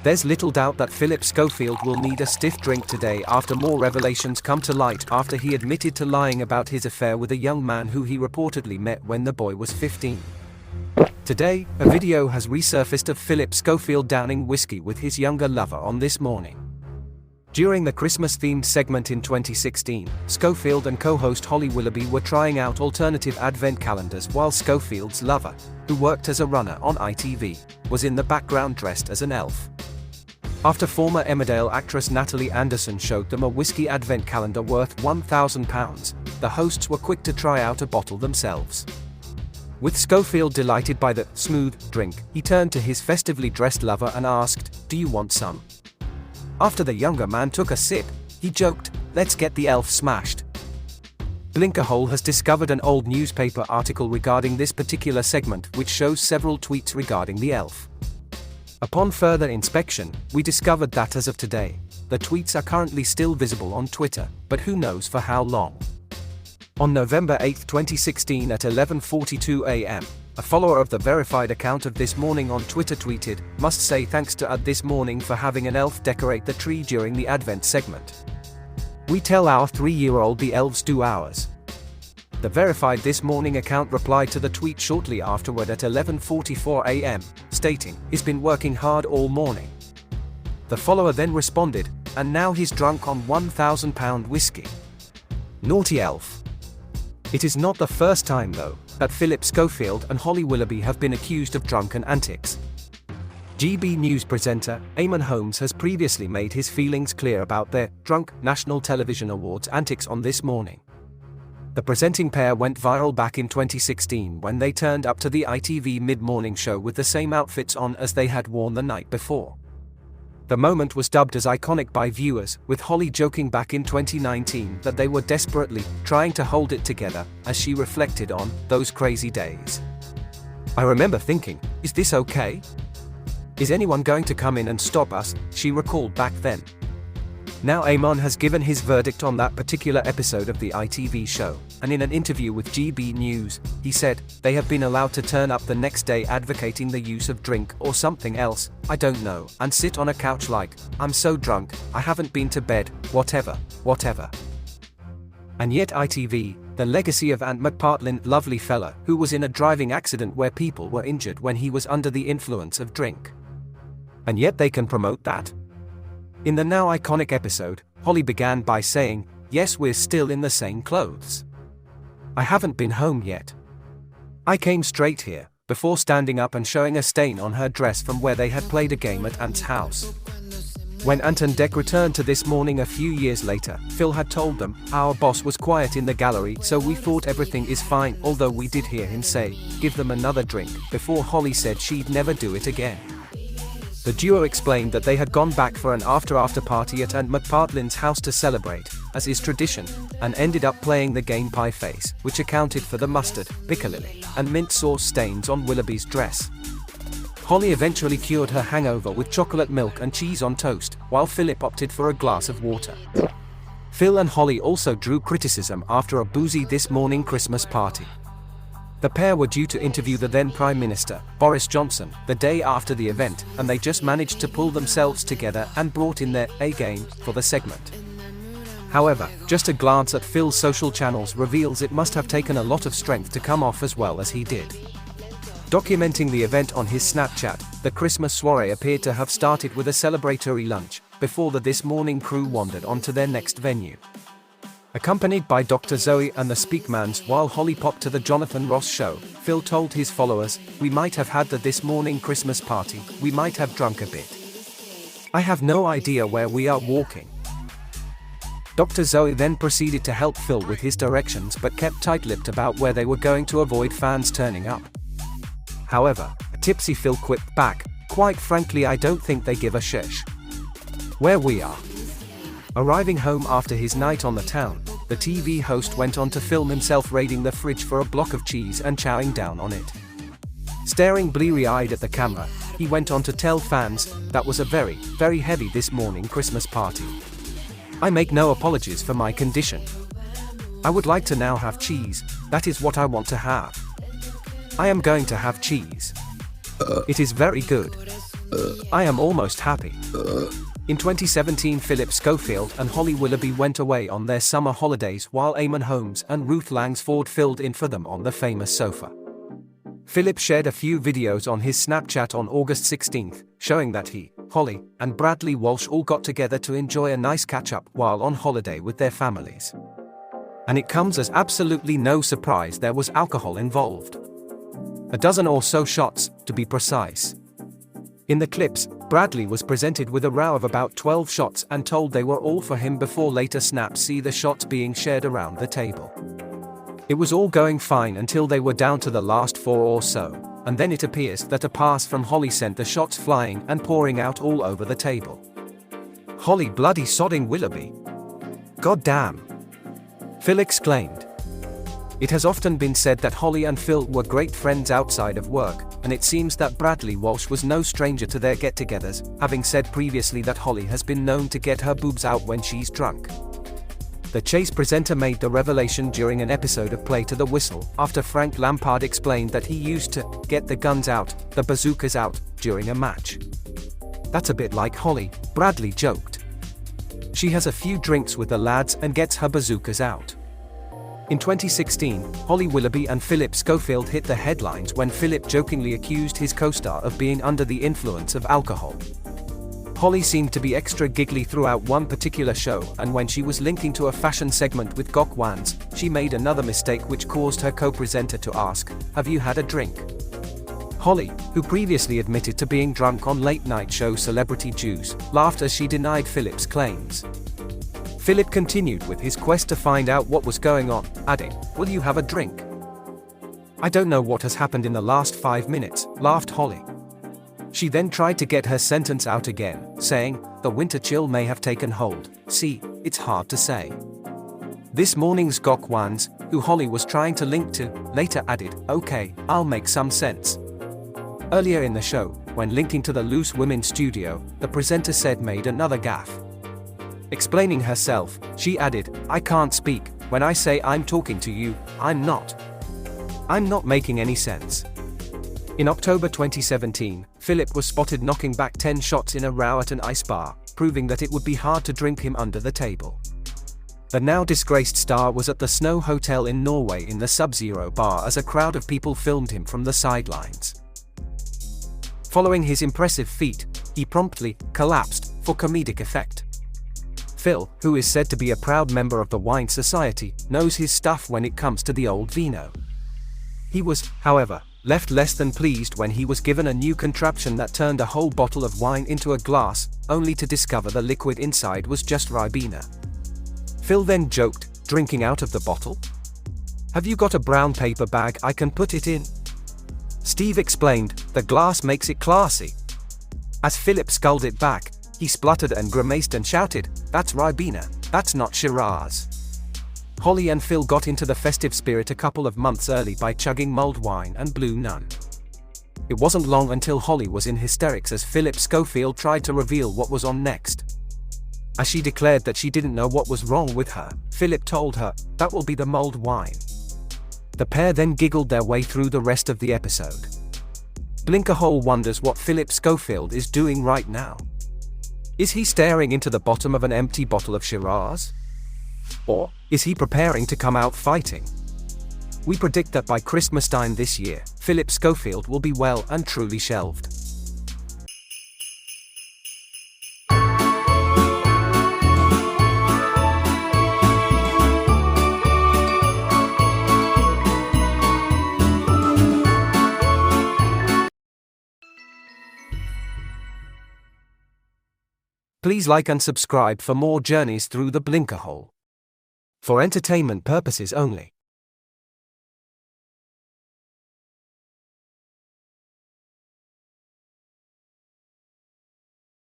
There's little doubt that Phillip Schofield will need a stiff drink today after more revelations come to light after he admitted to lying about his affair with a young man who he reportedly met when the boy was 15. Today, a video has resurfaced of Phillip Schofield downing whiskey with his younger lover on This Morning. During the Christmas-themed segment in 2016, Schofield and co-host Holly Willoughby were trying out alternative advent calendars while Schofield's lover, who worked as a runner on ITV, was in the background dressed as an elf. After former Emmerdale actress Natalie Anderson showed them a whiskey advent calendar worth £1,000, the hosts were quick to try out a bottle themselves. With Schofield delighted by the smooth drink, he turned to his festively dressed lover and asked, "Do you want some?" After the younger man took a sip, he joked, "Let's get the elf smashed." Blinkerhole has discovered an old newspaper article regarding this particular segment which shows several tweets regarding the elf. Upon further inspection, we discovered that as of today, the tweets are currently still visible on Twitter, but who knows for how long. On November 8, 2016 at 11:42 a.m., a follower of the verified account of This Morning on Twitter tweeted, "Must say thanks to This Morning for having an elf decorate the tree during the Advent segment. We tell our 3-year-old the elves do ours." The verified This Morning account replied to the tweet shortly afterward at 11:44 a.m., stating, "He's been working hard all morning." The follower then responded, "And now he's drunk on £1,000 whiskey. Naughty elf." It is not the first time, though, that Phillip Schofield and Holly Willoughby have been accused of drunken antics. GB News presenter Eamonn has previously made his feelings clear about their drunk National Television Awards antics on This Morning. The presenting pair went viral back in 2016 when they turned up to the ITV mid-morning show with the same outfits on as they had worn the night before. The moment was dubbed as iconic by viewers, with Holly joking back in 2019 that they were desperately trying to hold it together as she reflected on those crazy days. "I remember thinking, is this okay? Is anyone going to come in and stop us?" she recalled back then. Now Eamonn has given his verdict on that particular episode of the ITV show, and in an interview with GB News, he said, "They have been allowed to turn up the next day advocating the use of drink or something else, I don't know, and sit on a couch like, 'I'm so drunk, I haven't been to bed, whatever. And yet ITV, the legacy of Ant McPartlin, lovely fella, who was in a driving accident where people were injured when he was under the influence of drink. And yet they can promote that. In the now iconic episode, Holly began by saying, "Yes, we're still in the same clothes. I haven't been home yet. I came straight here," before standing up and showing a stain on her dress from where they had played a game at Ant's house. When Ant and Dec returned to This Morning a few years later, Phil had told them, "Our boss was quiet in the gallery, so we thought everything is fine," although we did hear him say, "Give them another drink," before Holly said she'd never do it again. The duo explained that they had gone back for an after party at Ant McPartlin's house to celebrate, as is tradition, and ended up playing the game Pie Face, which accounted for the mustard, piccalilli, and mint sauce stains on Willoughby's dress. Holly eventually cured her hangover with chocolate milk and cheese on toast, while Phillip opted for a glass of water. Phil and Holly also drew criticism after a Boozy This Morning Christmas party. The pair were due to interview the then Prime Minister, Boris Johnson, the day after the event, and they just managed to pull themselves together and brought in their A-game for the segment. However, just a glance at Phil's social channels reveals it must have taken a lot of strength to come off as well as he did. Documenting the event on his Snapchat, the Christmas soiree appeared to have started with a celebratory lunch, before the This Morning crew wandered on to their next venue. Accompanied by Dr. Zoe and the Speakmans while Holly popped to the Jonathan Ross show, Phil told his followers, "We might have had the This Morning Christmas party, we might have drunk a bit. I have no idea where we are walking." Dr. Zoe then proceeded to help Phil with his directions but kept tight-lipped about where they were going to avoid fans turning up. However, a tipsy Phil quipped back, "Quite frankly, I don't think they give a shish where we are." Arriving home after his night on the town, the TV host went on to film himself raiding the fridge for a block of cheese and chowing down on it. Staring bleary-eyed at the camera, he went on to tell fans, "That was a very, very heavy This Morning Christmas party. I make no apologies for my condition. I would like to now have cheese, that is what I want to have. I am going to have cheese. It is very good." I am almost happy. In 2017, Phillip Schofield and Holly Willoughby went away on their summer holidays while Eamonn Holmes and Ruth Langsford filled in for them on the famous sofa. Phillip shared a few videos on his Snapchat on August 16, showing that he, Holly, and Bradley Walsh all got together to enjoy a nice catch-up while on holiday with their families. And it comes as absolutely no surprise there was alcohol involved. A dozen or so shots, to be precise. In the clips, Bradley was presented with a row of about 12 shots and told they were all for him before later snaps see the shots being shared around the table. It was all going fine until they were down to the last 4 or so, and then it appears that a pass from Holly sent the shots flying and pouring out all over the table. Holly bloody sodding Willoughby. God damn! Phil exclaimed. It has often been said that Holly and Phil were great friends outside of work, and it seems that Bradley Walsh was no stranger to their get-togethers, having said previously that Holly has been known to get her boobs out when she's drunk. The Chase presenter made the revelation during an episode of Play to the Whistle, after Frank Lampard explained that he used to get the guns out, the bazookas out, during a match. That's a bit like Holly, Bradley joked. She has a few drinks with the lads and gets her bazookas out. In 2016, Holly Willoughby and Phillip Schofield hit the headlines when Phillip jokingly accused his co-star of being under the influence of alcohol. Holly seemed to be extra giggly throughout one particular show, and when she was linking to a fashion segment with Gok Wan's, she made another mistake which caused her co-presenter to ask, "Have you had a drink?" Holly, who previously admitted to being drunk on late-night show Celebrity Juice, laughed as she denied Phillip's claims. Phillip continued with his quest to find out what was going on, adding, "Will you have a drink?" "I don't know what has happened in the last 5 minutes," laughed Holly. She then tried to get her sentence out again, saying, "The winter chill may have taken hold. See, it's hard to say." This morning's Gok Wan's, who Holly was trying to link to, later added, "Okay, I'll make some sense." Earlier in the show, when linking to the Loose Women studio, the presenter said made another gaffe. Explaining herself, she added, "I can't speak. When I say I'm talking to you, I'm not. I'm not making any sense." In October 2017, Phillip was spotted knocking back 10 shots in a row at an ice bar, proving that it would be hard to drink him under the table. The now disgraced star was at the Snow Hotel in Norway in the Sub-Zero bar as a crowd of people filmed him from the sidelines. Following his impressive feat, he promptly collapsed for comedic effect. Phil, who is said to be a proud member of the Wine Society, knows his stuff when it comes to the old vino. He was, however, left less than pleased when he was given a new contraption that turned a whole bottle of wine into a glass, only to discover the liquid inside was just Ribena. Phil then joked, "Drinking out of the bottle? Have you got a brown paper bag I can put it in?" Steve explained, "The glass makes it classy." As Phillip sculled it back, he spluttered and grimaced and shouted, "That's Ribena, that's not Shiraz." Holly and Phil got into the festive spirit a couple of months early by chugging mulled wine and Blue Nun. It wasn't long until Holly was in hysterics as Phillip Schofield tried to reveal what was on next. As she declared that she didn't know what was wrong with her, Phillip told her, "That will be the mulled wine." The pair then giggled their way through the rest of the episode. Blinkerhole wonders what Phillip Schofield is doing right now. Is he staring into the bottom of an empty bottle of Shiraz? Or is he preparing to come out fighting? We predict that by Christmas time this year, Phillip Schofield will be well and truly shelved. Please like and subscribe for more journeys through the Blinkerhole. For entertainment purposes only.